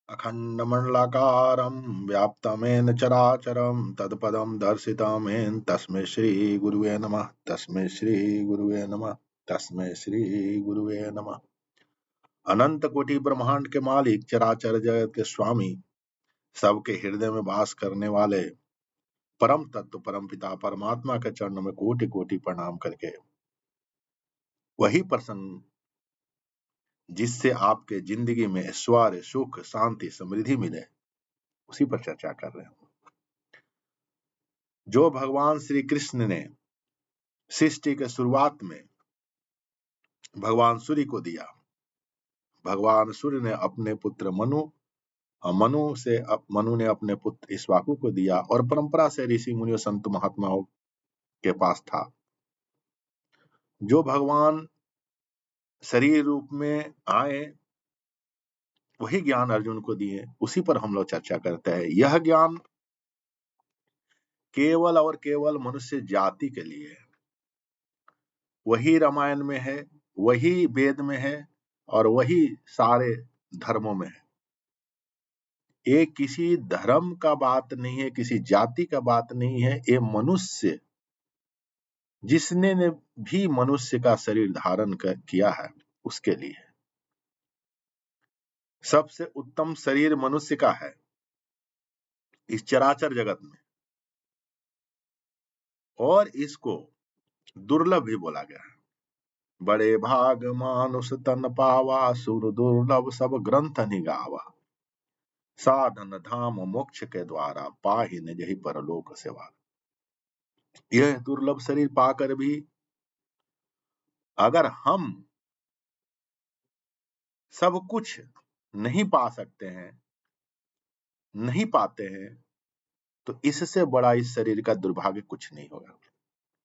अखण्डमण्डलाकारं व्याप्तमेन चराचरं तत्पदं दर्शितमेन तस्मै श्रीगुरुवे नमः। तस्मै श्रीगुरुवे नमः। तस्मै श्रीगुरुवे नमः। अनंत कोटि ब्रह्मांड के मालिक, चराचर जगत के स्वामी, सबके हृदय में वास करने वाले परम तत्व परम पिता परमात्मा के चरणों में कोटि कोटि प्रणाम करके वही प्रसन्न जिससे आपके जिंदगी में ऐश्वर्य सुख शांति समृद्धि मिले, उसी पर चर्चा कर रहे हैं। जो भगवान श्री कृष्ण ने सृष्टि के शुरुआत में भगवान सूर्य को दिया, भगवान सूर्य ने अपने पुत्र मनु और मनु ने अपने पुत्र इक्ष्वाकु को दिया, और परंपरा से ऋषि मुनियों संत महात्माओं के पास था। जो भगवान शरीर रूप में आए वही ज्ञान अर्जुन को दिए, उसी पर हम लोग चर्चा करते हैं। यह ज्ञान केवल और केवल मनुष्य जाति के लिए है। वही रामायण में है, वही वेद में है और वही सारे धर्मों में है। ये किसी धर्म का बात नहीं है, किसी जाति का बात नहीं है। ये मनुष्य जिसने ने भी मनुष्य का शरीर धारण किया है उसके लिए है। सबसे उत्तम शरीर मनुष्य का है इस चराचर जगत में, और इसको दुर्लभ भी बोला गया है। बड़े भाग मानुष तन पावा, सुर दुर्लभ सब ग्रंथ निगावा, साधन धाम मोक्ष के द्वारा, पाहि न जहि परलोक सेवा। यह दुर्लभ शरीर पाकर भी अगर हम सब कुछ नहीं पा सकते हैं, नहीं पाते हैं, तो इससे बड़ा इस शरीर का दुर्भाग्य कुछ नहीं होगा।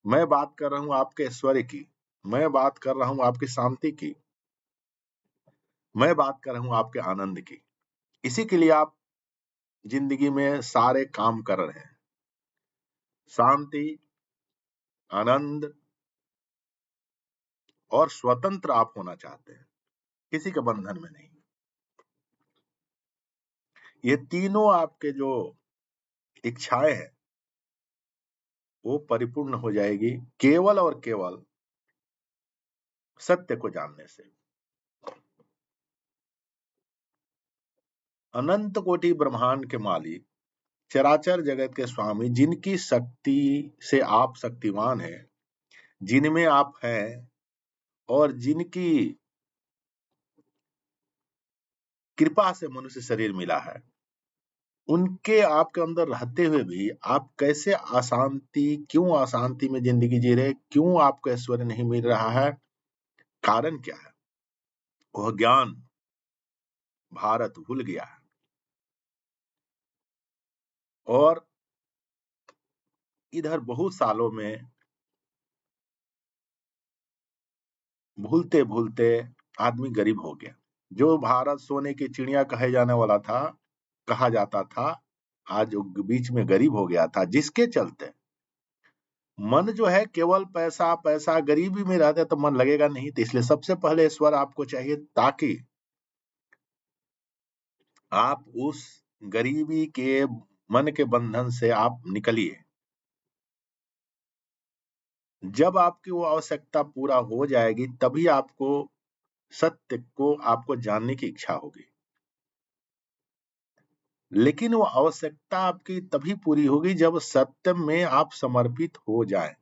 मैं बात कर रहा हूं आपके ऐश्वर्य की, मैं बात कर रहा हूं आपकी शांति की, मैं बात कर रहा हूं आपके आनंद की। इसी के लिए आप जिंदगी में सारे काम कर रहे हैं। शांति, आनंद और स्वतंत्र आप होना चाहते हैं, किसी के बंधन में नहीं। ये तीनों आपके जो इच्छाएं हैं वो परिपूर्ण हो जाएगी केवल और केवल सत्य को जानने से। अनंत कोटि ब्रह्मांड के मालिक, चराचर जगत के स्वामी, जिनकी शक्ति से आप शक्तिवान हैं, जिनमें आप हैं और जिनकी कृपा से मनुष्य शरीर मिला है, उनके आपके अंदर रहते हुए भी आप कैसे क्यों अशांति में जिंदगी जी रहे, क्यों आपको ऐश्वर्य नहीं मिल रहा है? कारण क्या है? वह ज्ञान भारत भूल गया है, और इधर बहुत सालों में भूलते भूलते आदमी गरीब हो गया। जो भारत सोने की चिड़िया कहे जाने वाला था, कहा जाता था, आज बीच में गरीब हो गया था, जिसके चलते मन जो है केवल पैसा पैसा, गरीबी में रहते तो मन लगेगा नहीं। तो इसलिए सबसे पहले ईश्वर आपको चाहिए, ताकि आप उस गरीबी के मन के बंधन से आप निकलिए। जब आपकी वो आवश्यकता पूरा हो जाएगी तभी आपको सत्य को आपको जानने की इच्छा होगी। लेकिन वो आवश्यकता आपकी तभी पूरी होगी जब सत्य में आप समर्पित हो जाएं।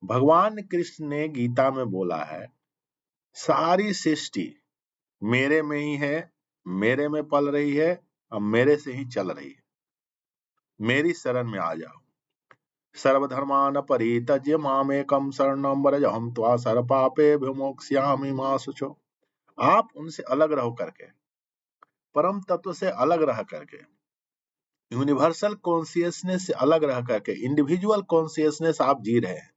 भगवान कृष्ण ने गीता में बोला है, सारी सृष्टि मेरे में ही है, मेरे में पल रही है और मेरे से ही चल रही है। मेरी शरण में आ जाओ। सर्वधर्मान परित्यज्य मामेकं शरणं व्रज, अहं त्वा सर्वपापेभ्यो मोक्ष्यामि मा शुचो। आप उनसे अलग रहो करके, परम तत्व से अलग रह करके, यूनिवर्सल कॉन्शियसनेस से अलग रह करके इंडिविजुअल कॉन्शियसनेस आप जी रहे हैं।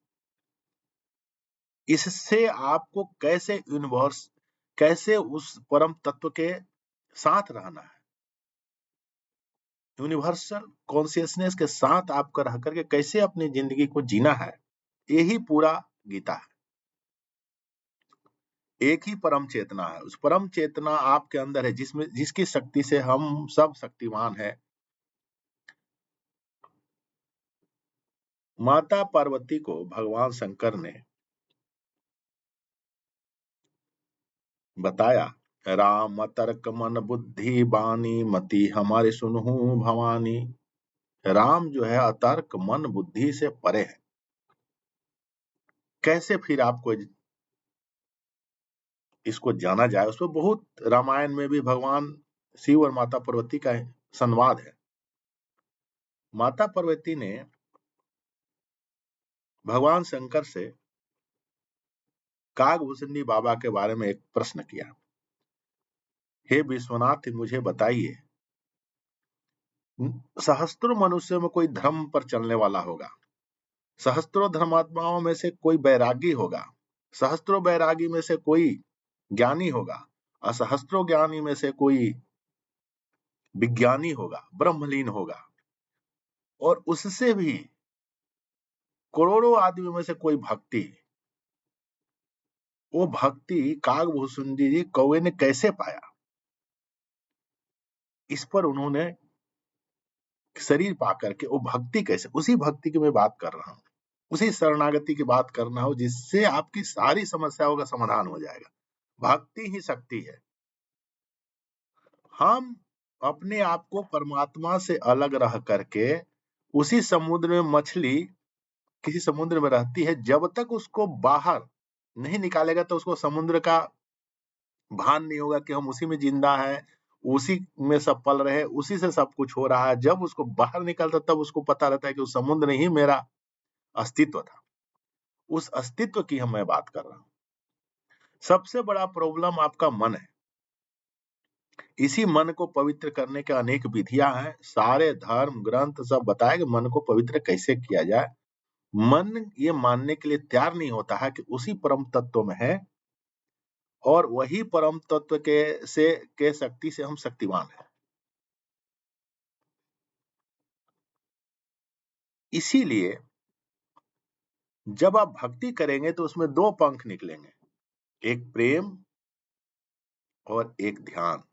इससे आपको कैसे उस परम तत्व के साथ रहना है, यूनिवर्सल कॉन्शियसनेस के साथ आपका रह करके कैसे अपनी जिंदगी को जीना है, यही पूरा गीता है। एक ही परम चेतना है। उस परम चेतना आपके अंदर है, जिसकी शक्ति से हम सब शक्तिमान है। माता पार्वती को भगवान शंकर ने बताया, राम तर्क मन बुद्धि बानी मति हमारी सुनहु भवानी। राम जो है अतर्क मन बुद्धि से परे है। कैसे फिर आपको इसको जाना जाए? उसमें बहुत, रामायण में भी भगवान शिव और माता पार्वती का संवाद है। माता पार्वती ने भगवान शंकर से कागभूषणी बाबा के बारे में एक प्रश्न किया, हे विश्वनाथ मुझे बताइए, सहस्त्रों मनुष्य में कोई धर्म पर चलने वाला होगा, सहस्त्रों धर्मात्माओं में से कोई बैरागी होगा, सहस्त्रों बैरागी में से कोई ज्ञानी होगा, असहस्त्रों ज्ञानी में से कोई विज्ञानी होगा, ब्रह्मलीन होगा, और उससे भी करोड़ों आदमी में से कोई भक्ति। वो भक्ति कागभूषुंडी जी कौवे ने कैसे पाया? इस पर उन्होंने शरीर पा करके वो भक्ति कैसे, उसी भक्ति की मैं बात कर रहा हूं, उसी शरणागति की बात करना हो, जिससे आपकी सारी समस्याओं का समाधान हो जाएगा। भक्ति ही शक्ति है। हम अपने आप को परमात्मा से अलग रह करके उसी समुद्र में, मछली किसी समुद्र में रहती है, जब तक उसको बाहर नहीं निकालेगा तो उसको समुद्र का भान नहीं होगा कि हम उसी में जिंदा है, उसी में सब पल रहे, उसी से सब कुछ हो रहा है। जब उसको बाहर निकलता तब उसको पता रहता है कि उस समुद्र ही मेरा अस्तित्व था। उस अस्तित्व की हम मैं बात कर रहा हूं। सबसे बड़ा प्रॉब्लम आपका मन है। इसी मन को पवित्र करने के अनेक विधियां हैं। सारे धर्म ग्रंथ सब बताए कि मन को पवित्र कैसे किया जाए। मन ये मानने के लिए तैयार नहीं होता है कि उसी परम तत्व में है, और वही परम तत्व के शक्ति से हम शक्तिमान हैं। इसीलिए जब आप भक्ति करेंगे तो उसमें दो पंख निकलेंगे, एक प्रेम और एक ध्यान।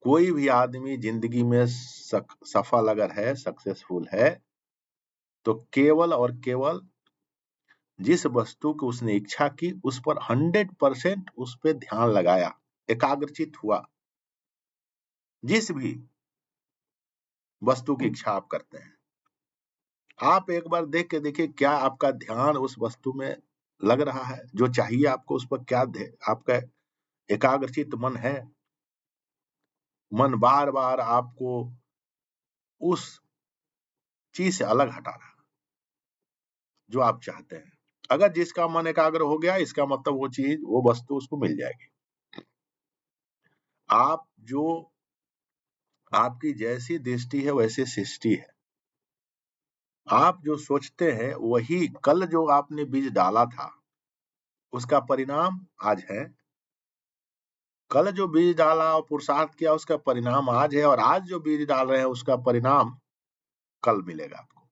कोई भी आदमी जिंदगी में सफल अगर है, सक्सेसफुल है, तो केवल और केवल जिस वस्तु की उसने इच्छा की उस पर 100% उस पर ध्यान लगाया, एकाग्रचित हुआ। जिस भी वस्तु की इच्छा आप करते हैं, आप एक बार देख के देखिए, क्या आपका ध्यान उस वस्तु में लग रहा है? जो चाहिए आपको उस पर क्या आपका एकाग्रचित मन है? मन बार बार आपको उस चीज से अलग हटा रहा है जो आप चाहते हैं। अगर जिसका मन एकाग्र हो गया, इसका मतलब वो चीज, वो वस्तु उसको मिल जाएगी। आप जो, आपकी जैसी दृष्टि है वैसी सृष्टि है। आप जो सोचते हैं वही, कल जो आपने बीज डाला था उसका परिणाम आज है। कल जो बीज डाला और पुरुषार्थ किया उसका परिणाम आज है, और आज जो बीज डाल रहे हैं उसका परिणाम कल मिलेगा आपको।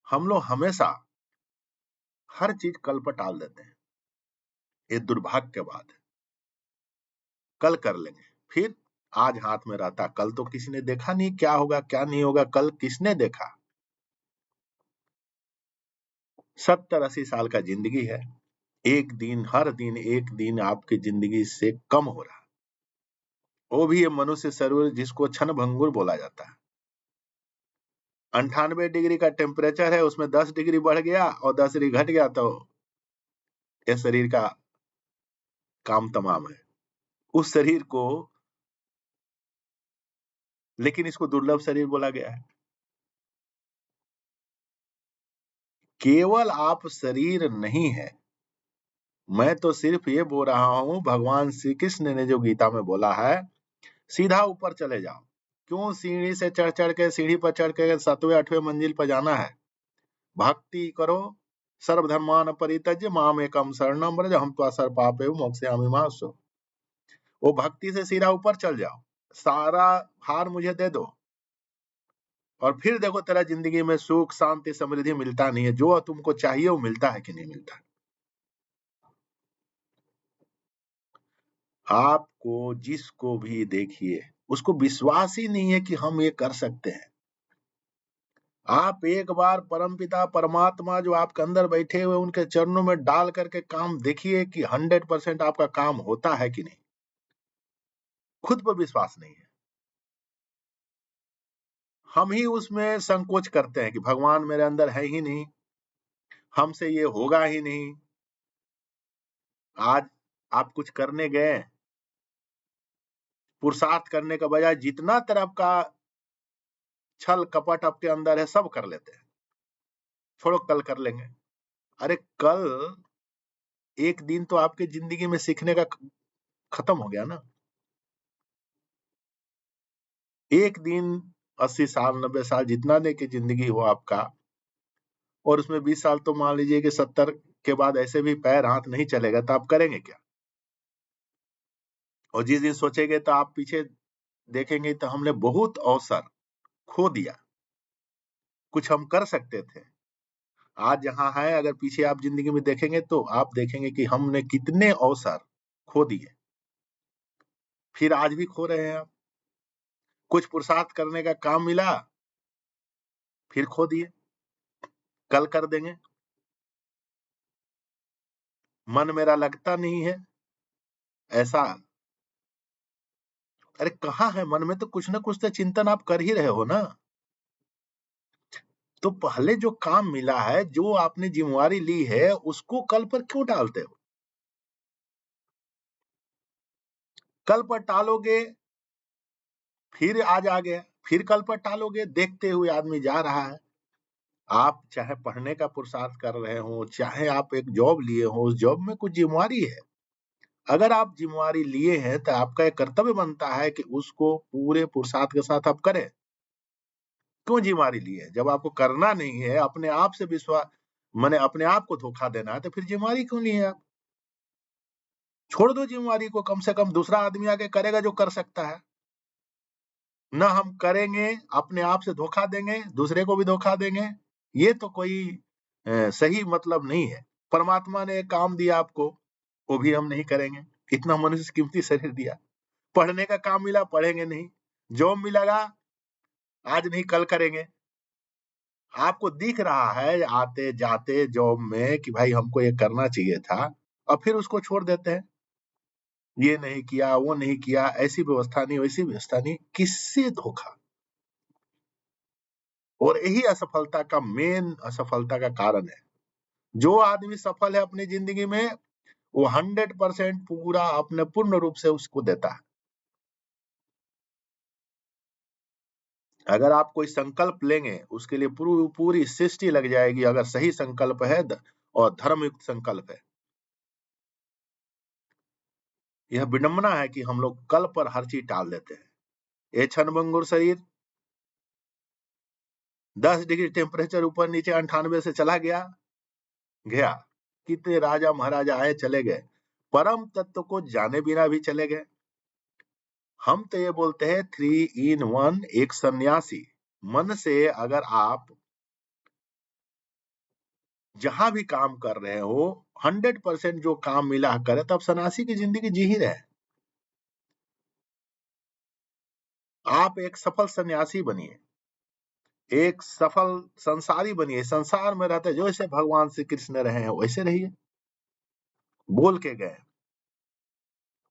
हम लोग हमेशा हर चीज कल पर टाल देते हैं। ये दुर्भाग्य की बात है। कल कर लेंगे, फिर आज हाथ में रहता, कल तो किसी ने देखा नहीं, क्या होगा क्या नहीं होगा, कल किसने देखा? 70-80 साल का जिंदगी है। एक दिन, हर दिन एक दिन आपकी जिंदगी से कम हो रहा है। वो भी ये मनुष्य शरीर जिसको क्षण भंगुर बोला जाता है। 98 डिग्री का टेम्परेचर है, उसमें 10 डिग्री बढ़ गया और 10 डिग्री घट गया तो ये शरीर का काम तमाम है। उस शरीर को, लेकिन इसको दुर्लभ शरीर बोला गया है। केवल आप शरीर नहीं है। मैं तो सिर्फ ये बोल रहा हूं, भगवान श्री कृष्ण ने जो गीता में बोला है, सीधा ऊपर चले जाओ। क्यों सीढ़ी से चढ़ चढ़ के, सीढ़ी पर चढ़ के 7वें 8वें मंजिल पर जाना है? भक्ति करो, सर्वधर्मान परित्यज्य माम एकम शरणम व्रज अहम त्वा सर्व पापेभ्यो मोक्षयामि मा शुचः। वो भक्ति से सीधा ऊपर चल जाओ, सारा भार मुझे दे दो, और फिर देखो तेरा जिंदगी में सुख शांति समृद्धि मिलता नहीं है। जो तुमको चाहिए वो मिलता है कि नहीं मिलता है? आपको जिसको भी देखिए उसको विश्वास ही नहीं है कि हम ये कर सकते हैं। आप एक बार परमपिता परमात्मा जो आपके अंदर बैठे हुए उनके चरणों में डाल करके काम देखिए कि 100% आपका काम होता है कि नहीं। खुद पर विश्वास नहीं है। हम ही उसमें संकोच करते हैं कि भगवान मेरे अंदर है ही नहीं, हमसे ये होगा ही नहीं। आज आप कुछ करने गए, पुरुषार्थ करने का बजाय जितना तरफ का छल कपट आपके अंदर है सब कर लेते हैं। छोड़ो कल कर लेंगे। अरे कल एक दिन तो आपकी जिंदगी में सीखने का खत्म हो गया ना। एक दिन 80 साल 90 साल जितना दे की जिंदगी हो आपका, और उसमें 20 साल तो मान लीजिए कि 70 के बाद ऐसे भी पैर हाथ नहीं चलेगा तो आप करेंगे क्या। और जिस दिन सोचेंगे तो आप पीछे देखेंगे तो हमने बहुत अवसर खो दिया, कुछ हम कर सकते थे। आज जहां है अगर पीछे आप जिंदगी में देखेंगे तो आप देखेंगे कि हमने कितने अवसर खो दिए, फिर आज भी खो रहे हैं आप। कुछ पुरुषार्थ करने का काम मिला, फिर खो दिए, कल कर देंगे। मन मेरा लगता नहीं है ऐसा। अरे कहाँ है मन में, तो कुछ ना कुछ तो चिंतन आप कर ही रहे हो ना। तो पहले जो काम मिला है, जो आपने जिम्मेवारी ली है, उसको कल पर क्यों डालते हो। कल पर टालोगे फिर आज आ गया, फिर कल पर टालोगे, देखते हुए आदमी जा रहा है। आप चाहे पढ़ने का पुरुषार्थ कर रहे हो, चाहे आप एक जॉब लिए हो, उस जॉब में कुछ जिम्मेवारी है। अगर आप जिम्मेवारी लिए हैं तो आपका एक कर्तव्य बनता है कि उसको पूरे पुरुषार्थ के साथ आप करें। क्यों जिम्मेवारी लिए, जब आपको करना नहीं है, अपने आप से विश्वास माने अपने आप को धोखा देना है, तो फिर जिम्मेवारी क्यों लिए आप। छोड़ दो जिम्मेवारी को, कम से कम दूसरा आदमी आके करेगा जो कर सकता है। ना हम करेंगे, अपने आप से धोखा देंगे, दूसरे को भी धोखा देंगे। ये तो कोई सही मतलब नहीं है। परमात्मा ने एक काम दिया आपको, वो भी हम नहीं करेंगे। इतना मनुष्य कीमती शरीर दिया, पढ़ने का काम मिला पढ़ेंगे नहीं, जॉब मिलेगा आज नहीं कल करेंगे। आपको दिख रहा है आते जाते जॉब में कि भाई हमको ये करना चाहिए था, और फिर उसको छोड़ देते हैं। ये नहीं किया, वो नहीं किया, ऐसी व्यवस्था नहीं, वैसी व्यवस्था नहीं, किससे धोखा। और यही असफलता का मेन असफलता का कारण है। जो आदमी सफल है अपनी जिंदगी में, वो 100% पूरा अपने पूर्ण रूप से उसको देता है। अगर आप कोई संकल्प लेंगे, उसके लिए पूरी सृष्टि लग जाएगी, अगर सही संकल्प है और धर्मयुक्त संकल्प है। यह विडंबना है कि हम लोग कल पर हर चीज टाल देते हैं। ये क्षणभंगुर शरीर 10 डिग्री टेम्परेचर ऊपर नीचे 98 से चला गया गया। कितने राजा महाराजा आए चले गए, परम तत्व को जाने बिना भी चले गए। हम तो ये बोलते हैं 3 in 1 एक सन्यासी। मन से अगर आप जहां भी काम कर रहे हो 100% जो काम मिला करे, तब सन्यासी की जिंदगी जी ही रहे। आप एक सफल सन्यासी बनिए, एक सफल संसारी बनिए। संसार में रहते जो जैसे भगवान श्री कृष्ण रहे हैं वैसे रहिए, बोल के गए।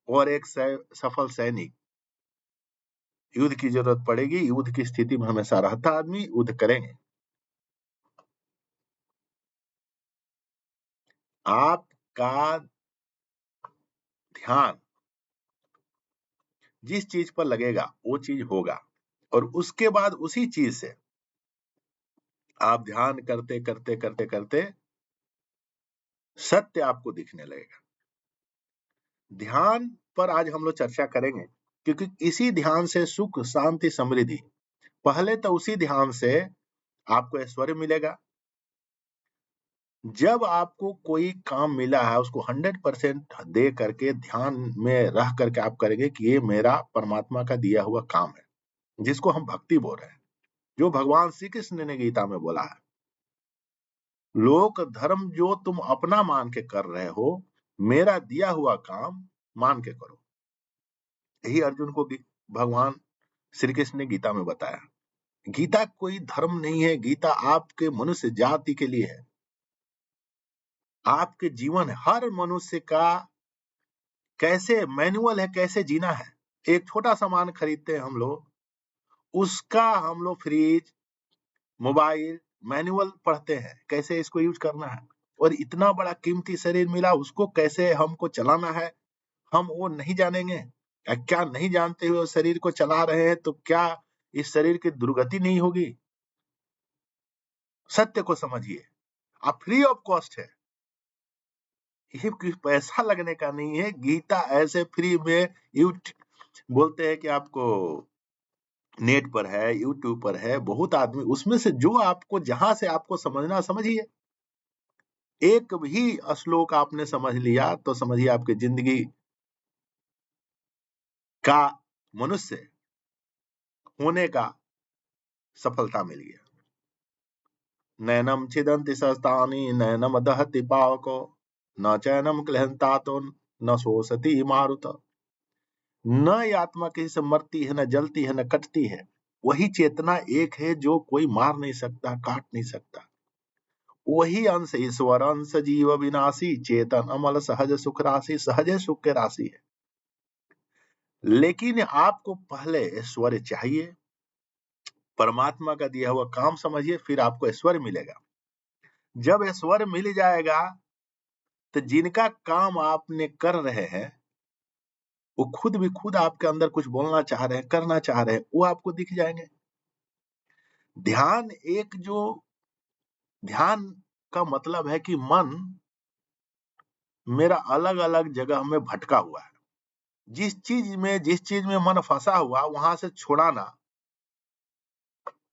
और एक सफल सैनिक, युद्ध की जरूरत पड़ेगी, युद्ध की स्थिति में हमेशा रहता आदमी, युद्ध करेंगे। आपका ध्यान जिस चीज पर लगेगा वो चीज होगा, और उसके बाद उसी चीज से आप ध्यान करते करते करते करते सत्य आपको दिखने लगेगा। ध्यान पर आज हम लोग चर्चा करेंगे, क्योंकि इसी ध्यान से सुख शांति समृद्धि, पहले तो उसी ध्यान से आपको ऐश्वर्य मिलेगा। जब आपको कोई काम मिला है उसको 100% दे करके ध्यान में रह करके आप करेंगे कि ये मेरा परमात्मा का दिया हुआ काम है, जिसको हम भक्ति बोल रहे हैं, जो भगवान श्री कृष्ण ने गीता में बोला है। लोक धर्म जो तुम अपना मान के कर रहे हो, मेरा दिया हुआ काम मान के करो। यही अर्जुन को भगवान श्री कृष्ण ने गीता में बताया। गीता कोई धर्म नहीं है, गीता आपके मनुष्य जाति के लिए है, आपके जीवन है, हर मनुष्य का कैसे मैनुअल है, कैसे जीना है। एक छोटा सामान खरीदते हैं हम लोग, उसका हम लोग फ्रिज, मोबाइल, मैनुअल पढ़ते हैं, कैसे इसको यूज करना है। और इतना बड़ा कीमती शरीर मिला, उसको कैसे हमको चलाना है, हम वो नहीं जानेंगे। क्या नहीं जानते हुए शरीर को चला रहे हैं, तो क्या इस शरीर की दुर्गति नहीं होगी? सत्य को समझिए, आप फ्री ऑफ कॉस्ट है, ये कुछ पैसा लगने का नहीं है। गीता ऐसे फ्री में बोलते हैं कि आपको नेट पर है, यूट्यूब पर है, बहुत आदमी, उसमें से जो आपको जहां से आपको समझना समझिए। एक भी श्लोक आपने समझ लिया तो समझिए आपकी जिंदगी का मनुष्य होने का सफलता मिल गया। नैनम छिदन्ति शस्त्राणि नैनम दहति पावको न चैनम क्लेहन्तातो न शोषति मारुत। न ये आत्मा किसी से मरती है, न जलती है, न कटती है। वही चेतना एक है जो कोई मार नहीं सकता, काट नहीं सकता। वही अंश ईश्वर, अंश जीव विनाशी, चेतन अमल सहज सुख राशि, सहज सुख के राशि है। लेकिन आपको पहले ऐश्वर्य चाहिए, परमात्मा का दिया हुआ काम समझिए, फिर आपको ऐश्वर्य मिलेगा। जब ऐश्वर्य मिल जाएगा तो जिनका काम आपने कर रहे हैं, वो खुद भी खुद आपके अंदर कुछ बोलना चाह रहे हैं, करना चाह रहे हैं, वो आपको दिख जाएंगे। ध्यान ध्यान का मतलब है कि मन मेरा अलग अलग जगह में भटका हुआ है। जिस चीज में मन फंसा हुआ, वहां से छुड़ाना,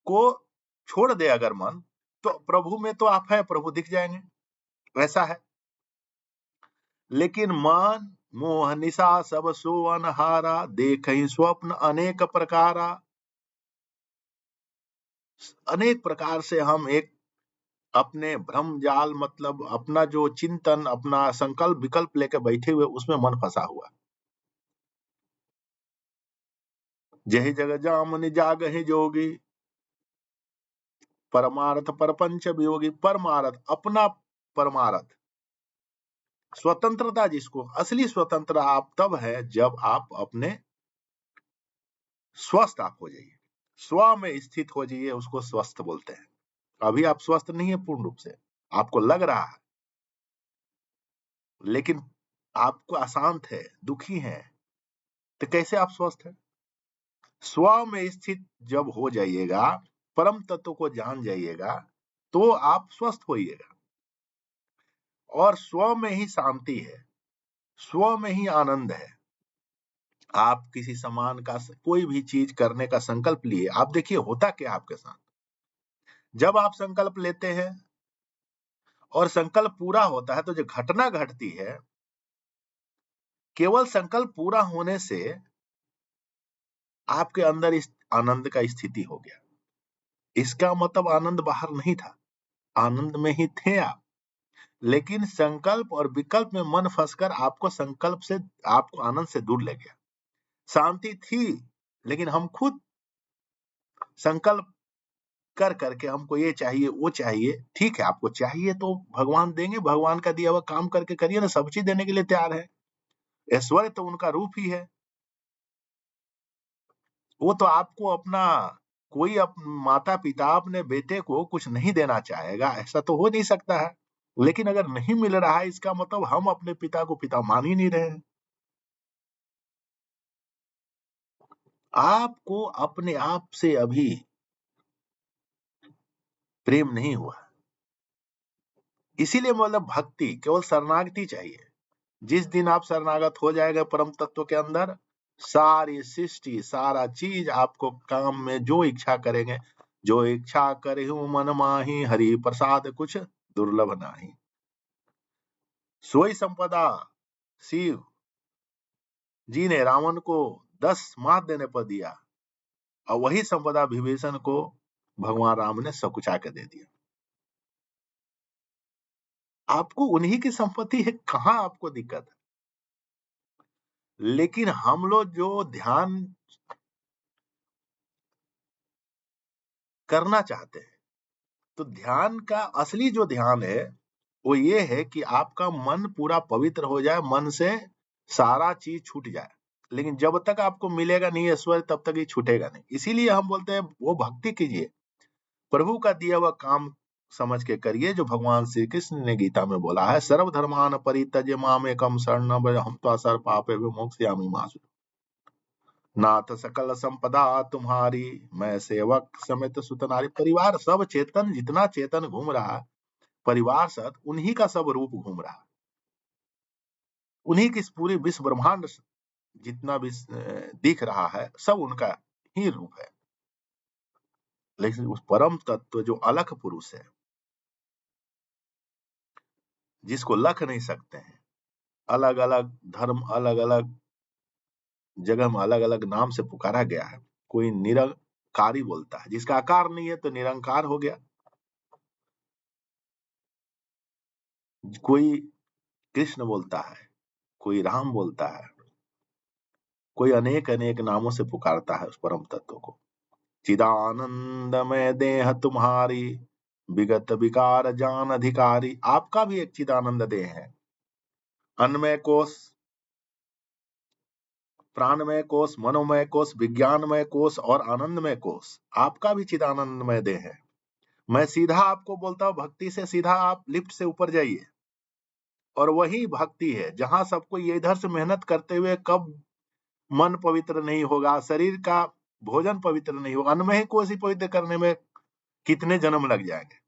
को छोड़ दे अगर मन, तो प्रभु में तो आप है, प्रभु दिख जाएंगे, वैसा है। लेकिन मन मोह निशा सब सो अनहारा, देखहि स्वप्न अनेक प्रकारा। अनेक प्रकार से हम एक अपने भ्रम जाल, मतलब अपना जो चिंतन, अपना संकल्प विकल्प लेकर बैठे हुए, उसमें मन फंसा हुआ। जही जग जामन जागहि जोगी, परमार्थ परपंच वियोगी। परमार्थ अपना, परमार्थ स्वतंत्रता, जिसको असली स्वतंत्र आप तब है जब आप अपने स्वस्थ आप हो जाइए, स्व में स्थित हो जाइए, उसको स्वस्थ बोलते हैं। अभी आप स्वस्थ नहीं है पूर्ण रूप से, आपको लग रहा है, लेकिन आपको अशांत है, दुखी है, तो कैसे आप स्वस्थ है? स्व में स्थित जब हो जाइएगा, परम तत्व को जान जाइएगा, तो आप स्वस्थ होइएगा। और स्व में ही शांति है, स्व में ही आनंद है। आप किसी समान का कोई भी चीज करने का संकल्प लिए, आप देखिए होता क्या आपके साथ। जब आप संकल्प लेते हैं और संकल्प पूरा होता है, तो जो घटना घटती है, केवल संकल्प पूरा होने से आपके अंदर इस आनंद का स्थिति हो गया। इसका मतलब आनंद बाहर नहीं था, आनंद में ही थे आप। लेकिन संकल्प और विकल्प में मन फंसकर आपको संकल्प से, आपको आनंद से दूर ले गया। शांति थी, लेकिन हम खुद संकल्प कर करके हमको ये चाहिए, वो चाहिए। ठीक है, आपको चाहिए तो भगवान देंगे, भगवान का दिया हुआ काम करके करिए ना, सब चीज देने के लिए तैयार है। ऐश्वर्य तो उनका रूप ही है। वो तो आपको अपना, कोई माता पिता अपने बेटे को कुछ नहीं देना चाहेगा, ऐसा तो हो नहीं सकता है। लेकिन अगर नहीं मिल रहा है, इसका मतलब हम अपने पिता को पिता मान ही नहीं रहे हैं। आपको अपने आप से अभी प्रेम नहीं हुआ, इसीलिए मतलब भक्ति केवल शरणागति चाहिए। जिस दिन आप शरणागत हो जाएगा परम तत्व के अंदर, सारी सृष्टि, सारा चीज आपको काम में जो इच्छा करेंगे, जो इच्छा करे मन माही, हरि प्रसाद कुछ दुर्लभ नाही। सोई संपदा शिव जी ने रावण को 10 मात देने पर दिया, और वही संपदा विभीषण को भगवान राम ने सकुचा के दे दिया। आपको उन्हीं की संपत्ति है, कहां आपको दिक्कत है? लेकिन हम लोग जो ध्यान करना चाहते हैं, तो ध्यान का असली जो ध्यान है वो ये है कि आपका मन पूरा पवित्र हो जाए, मन से सारा चीज छूट जाए। लेकिन जब तक आपको मिलेगा नहीं ऐश्वर्य, तब तक ये छूटेगा नहीं। इसीलिए हम बोलते हैं वो भक्ति कीजिए, प्रभु का दिया हुआ काम समझ के करिए, जो भगवान श्री कृष्ण ने गीता में बोला है, सर्वधर्मान परित्यज्य मामेकम शरणम व्रजम त्वा सर्व पापे विमोक्ष्यामि मा शुचः। नाथ सकल संपदा तुम्हारी, मैं सेवक समेत सुत नारी। परिवार सब चेतन, जितना चेतन घूम रहा है परिवार साथ, उन्हीं का सब रूप घूम रहा है, उन्हीं की इस पूरे विश्व ब्रह्मांड जितना भी दिख रहा है सब उनका ही रूप है। लेकिन उस परम तत्व जो अलख पुरुष है, जिसको लख नहीं सकते हैं, अलग अलग धर्म, अलग अलग जगह में अलग अलग नाम से पुकारा गया है। कोई निरंकारी बोलता है, जिसका आकार नहीं है तो निरंकार हो गया। कोई कृष्ण बोलता है, कोई राम बोलता है, कोई अनेक अनेक नामों से पुकारता है उस परम तत्व को। चिदानंदमय देह तुम्हारी, विगत विकार जान अधिकारी। आपका भी एक चिदानंद देह है, अन्नमय कोश, प्राणमय कोश, मनोमय कोश, विज्ञानमय कोश और आनंदमय कोश, आपका भी चिदानंदमय देह है। मैं सीधा आपको बोलता हूं, भक्ति से सीधा आप लिफ्ट से ऊपर जाइए, और वही भक्ति है जहां सबको ये इधर से मेहनत करते हुए कब मन पवित्र नहीं होगा, शरीर का भोजन पवित्र नहीं होगा, अन्नमय कोश ही पवित्र करने में कितने जन्म लग जाएंगे।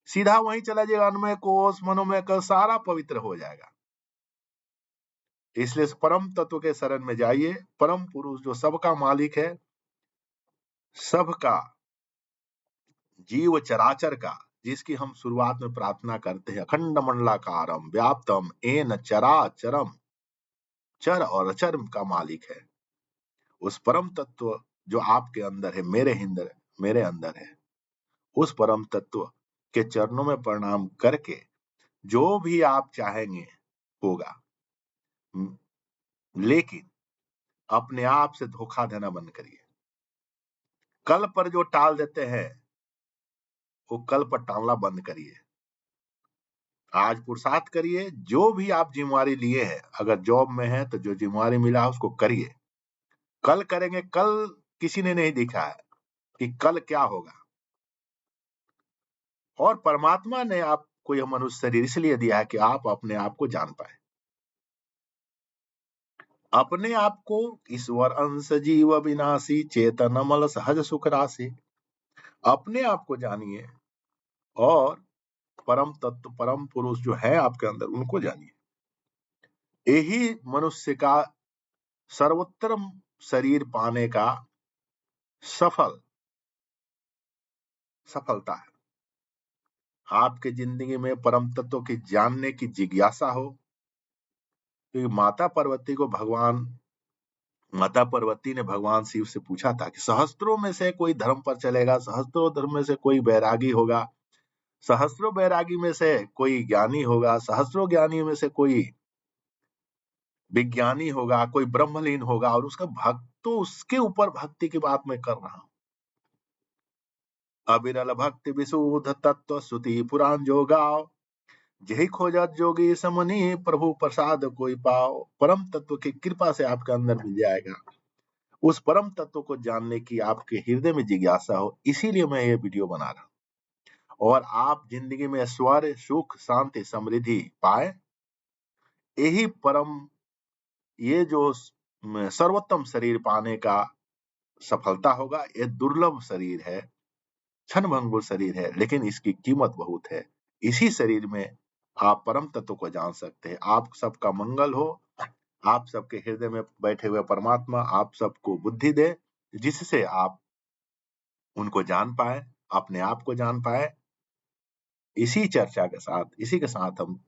सीधा वहीं चला जाएगा, अन्नमय कोश, मनोमय कोश सारा पवित्र हो जाएगा। इसलिए परम तत्व के शरण में जाइए, परम पुरुष जो सबका मालिक है, सबका जीव चराचर का, जिसकी हम शुरुआत में प्रार्थना करते हैं, अखंड मंडलाकारम व्याप्तम येन चराचरम, चर और अचर का मालिक है। उस परम तत्व जो आपके अंदर है, मेरे अंदर है, उस परम तत्व के चरणों में प्रणाम करके जो भी आप चाहेंगे होगा। लेकिन अपने आप से धोखा देना बंद करिए। कल पर जो टाल देते हैं वो कल पर टालना बंद करिए। आज पुरुषार्थ करिए, जो भी आप जिम्मेवारी लिए हैं, अगर जॉब में है तो जो जिम्मेवारी मिला है उसको करिए। कल करेंगे, कल किसी ने नहीं देखा है कि कल क्या होगा। और परमात्मा ने आपको यह मनुष्य शरीर इसलिए दिया है कि आप अपने आप को जान पाए, अपने आप को ईश्वर अंश जीव विनाशी चेतन अमल सहज सुख राशि। अपने आप को जानिए और परम तत्व, परम पुरुष जो है आपके अंदर, उनको जानिए। यही मनुष्य का सर्वोत्तम शरीर पाने का सफलता है। आपके जिंदगी में परम तत्व की जानने की जिज्ञासा हो, क्योंकि माता पार्वती ने भगवान शिव से पूछा था कि सहस्त्रों में से कोई धर्म पर चलेगा, सहस्त्रों धर्म में से कोई बैरागी होगा, सहस्त्रों बैरागी में से कोई ज्ञानी होगा, सहस्त्रों ज्ञानी में से कोई विज्ञानी होगा, कोई ब्रह्मलीन होगा, और उसका भक्त, तो उसके ऊपर भक्ति की बात मैं कर रहा हूं। अविरल भक्ति विशुद्ध तत्व श्रुति पुराण जो गाओ, यही खोजत जोगी समनि प्रभु प्रसाद कोई पाओ। परम तत्व की कृपा से आपके अंदर मिल जाएगा। उस परम तत्व को जानने की आपके हृदय में जिज्ञासा हो, इसीलिए मैं ये वीडियो बना रहा हूं। और आप जिंदगी में ऐश्वर्य, सुख, शांति, समृद्धि पाए, यही परम, ये जो सर्वोत्तम शरीर पाने का सफलता होगा। ये दुर्लभ शरीर है, क्षणभंगुर शरीर है, लेकिन इसकी कीमत बहुत है। इसी शरीर में आप परम तत्व को जान सकते हैं। आप सबका मंगल हो। आप सबके हृदय में बैठे हुए परमात्मा आप सबको बुद्धि दे, जिससे आप उनको जान पाए, अपने आप को जान पाए। इसी चर्चा के साथ, इसी के साथ हम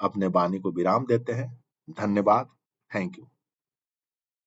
अपने वाणी को विराम देते हैं। धन्यवाद। Thank you.